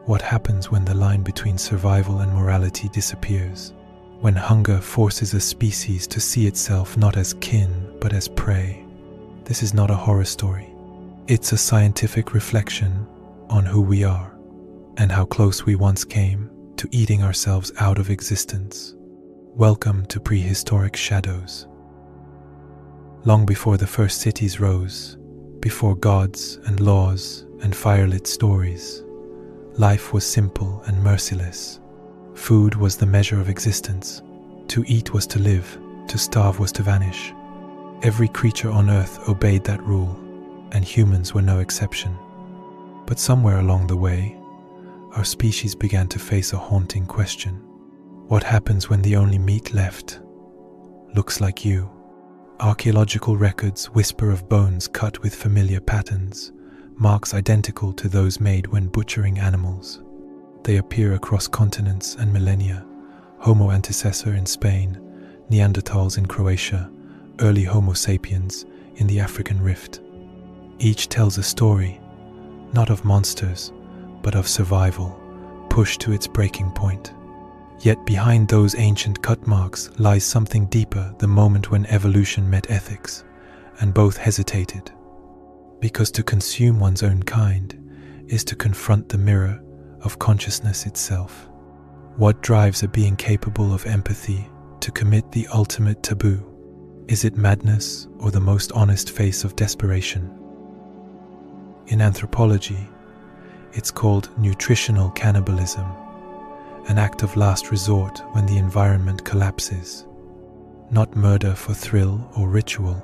What happens when the line between survival and morality disappears? When hunger forces a species to see itself not as kin, but as prey? This is not a horror story. It's a scientific reflection on who we are and how close we once came to eating ourselves out of existence. Welcome to Prehistoric Shadows. Long before the first cities rose, before gods and laws and firelit stories, life was simple and merciless. Food was the measure of existence. To eat was to live, to starve was to vanish. Every creature on earth obeyed that rule, and humans were no exception. But somewhere along the way, our species began to face a haunting question. What happens when the only meat left looks like you? Archaeological records whisper of bones cut with familiar patterns, marks identical to those made when butchering animals. They appear across continents and millennia: Homo antecessor in Spain, Neanderthals in Croatia, early Homo sapiens in the African Rift. Each tells a story, not of monsters, but of survival, pushed to its breaking point. Yet behind those ancient cut marks lies something deeper, the moment when evolution met ethics, and both hesitated. Because to consume one's own kind is to confront the mirror of consciousness itself. What drives a being capable of empathy to commit the ultimate taboo? Is it madness or the most honest face of desperation? In anthropology, it's called nutritional cannibalism, an act of last resort when the environment collapses. Not murder for thrill or ritual,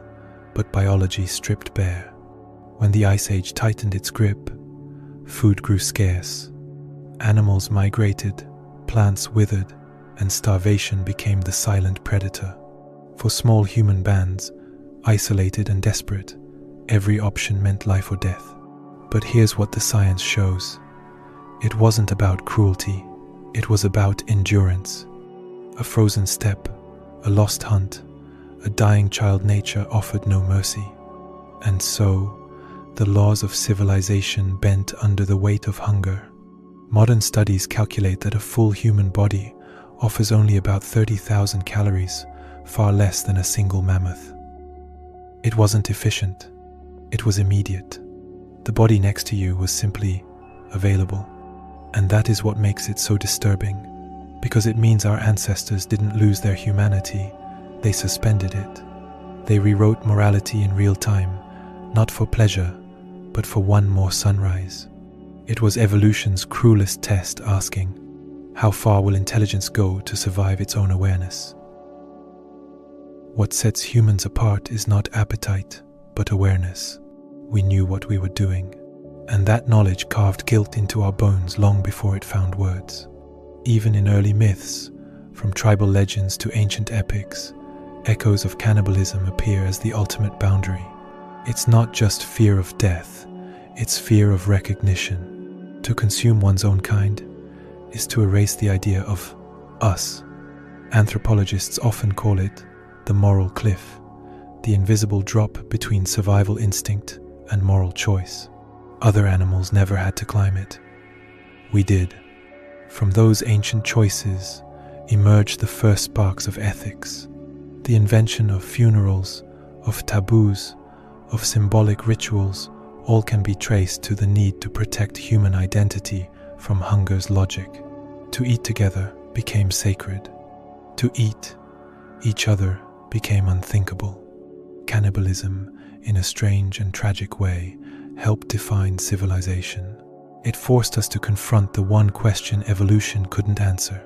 but biology stripped bare. When the Ice Age tightened its grip, food grew scarce. Animals migrated, plants withered, and starvation became the silent predator. For small human bands, isolated and desperate, every option meant life or death. But here's what the science shows. It wasn't about cruelty, it was about endurance. A frozen steppe, a lost hunt, a dying child, nature offered no mercy. And so, the laws of civilization bent under the weight of hunger. Modern studies calculate that a full human body offers only about 30,000 calories, far less than a single mammoth. It wasn't efficient, it was immediate. The body next to you was simply available. And that is what makes it so disturbing, because it means our ancestors didn't lose their humanity, they suspended it. They rewrote morality in real time, not for pleasure, but for one more sunrise. It was evolution's cruelest test, asking, how far will intelligence go to survive its own awareness? What sets humans apart is not appetite, but awareness. We knew what we were doing, and that knowledge carved guilt into our bones long before it found words. Even in early myths, from tribal legends to ancient epics, echoes of cannibalism appear as the ultimate boundary. It's not just fear of death, it's fear of recognition. To consume one's own kind is to erase the idea of us. Anthropologists often call it the moral cliff, the invisible drop between survival instinct and moral choice. Other animals never had to climb it. We did. From those ancient choices emerged the first sparks of ethics. The invention of funerals, of taboos, of symbolic rituals, all can be traced to the need to protect human identity from hunger's logic. To eat together became sacred. To eat each other became unthinkable. Cannibalism, in a strange and tragic way, helped define civilization. It forced us to confront the one question evolution couldn't answer.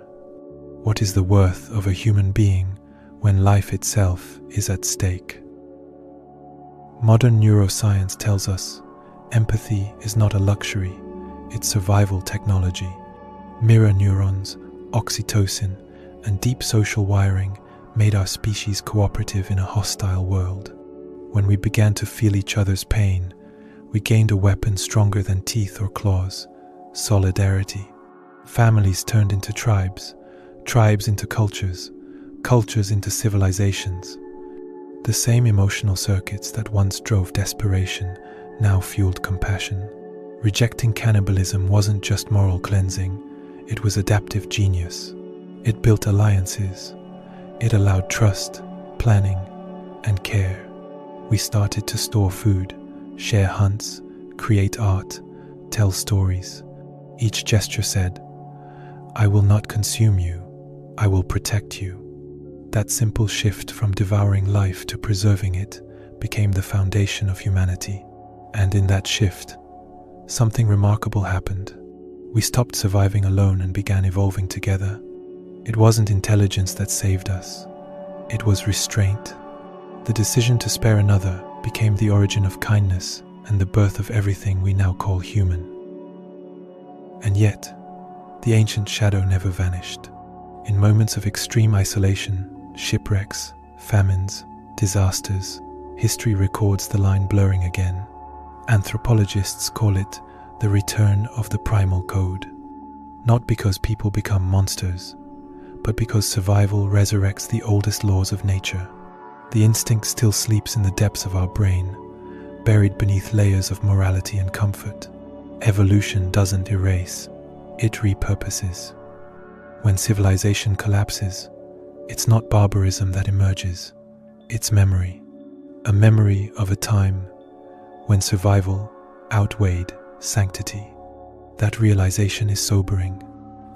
What is the worth of a human being when life itself is at stake? Modern neuroscience tells us empathy is not a luxury, it's survival technology. Mirror neurons, oxytocin, and deep social wiring made our species cooperative in a hostile world. When we began to feel each other's pain, we gained a weapon stronger than teeth or claws: solidarity. Families turned into tribes, tribes into cultures, cultures into civilizations. The same emotional circuits that once drove desperation now fueled compassion. Rejecting cannibalism wasn't just moral cleansing, it was adaptive genius. It built alliances. It allowed trust, planning, and care. We started to store food, share hunts, create art, tell stories. Each gesture said, "I will not consume you, I will protect you." That simple shift from devouring life to preserving it became the foundation of humanity. And in that shift, something remarkable happened. We stopped surviving alone and began evolving together. It wasn't intelligence that saved us. It was restraint. The decision to spare another became the origin of kindness and the birth of everything we now call human. And yet, the ancient shadow never vanished. In moments of extreme isolation, shipwrecks, famines, disasters, history records the line blurring again. Anthropologists call it the return of the primal code. Not because people become monsters, but because survival resurrects the oldest laws of nature. The instinct still sleeps in the depths of our brain, buried beneath layers of morality and comfort. Evolution doesn't erase, it repurposes. When civilization collapses, it's not barbarism that emerges, it's memory. A memory of a time when survival outweighed sanctity. That realization is sobering.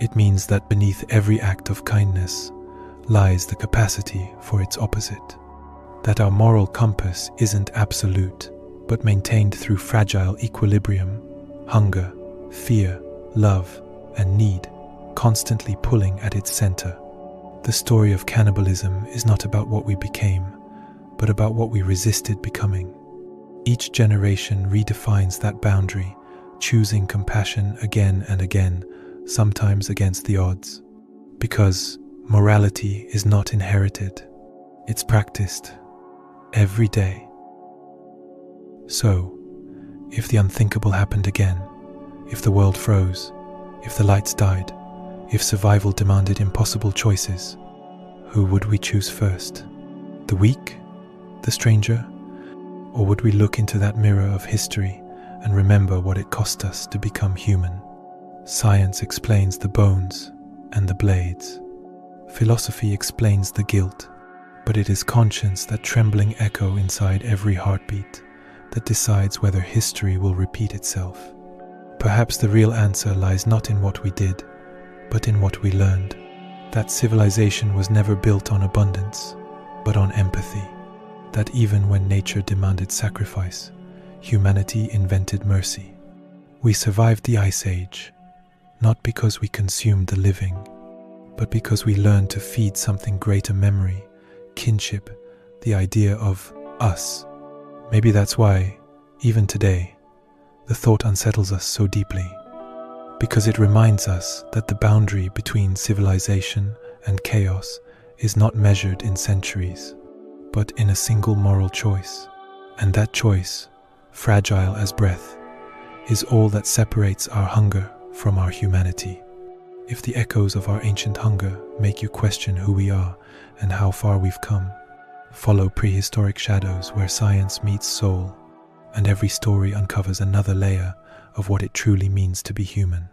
It means that beneath every act of kindness lies the capacity for its opposite. That our moral compass isn't absolute, but maintained through fragile equilibrium, hunger, fear, love, and need, constantly pulling at its center. The story of cannibalism is not about what we became, but about what we resisted becoming. Each generation redefines that boundary, choosing compassion again and again, sometimes against the odds. Because morality is not inherited, it's practiced every day. So, if the unthinkable happened again, if the world froze, if the lights died, if survival demanded impossible choices, who would we choose first? The weak? The stranger? Or would we look into that mirror of history and remember what it cost us to become human? Science explains the bones and the blades. Philosophy explains the guilt, but it is conscience, that trembling echo inside every heartbeat, that decides whether history will repeat itself. Perhaps the real answer lies not in what we did, but in what we learned. That civilization was never built on abundance, but on empathy. That even when nature demanded sacrifice, humanity invented mercy. We survived the Ice Age, not because we consumed the living, but because we learned to feed something greater: memory, kinship, the idea of us. Maybe that's why, even today, the thought unsettles us so deeply, because it reminds us that the boundary between civilization and chaos is not measured in centuries, but in a single moral choice. And that choice, fragile as breath, is all that separates our hunger from our humanity. If the echoes of our ancient hunger make you question who we are and how far we've come, follow Prehistoric Shadows, where science meets soul, and every story uncovers another layer of what it truly means to be human.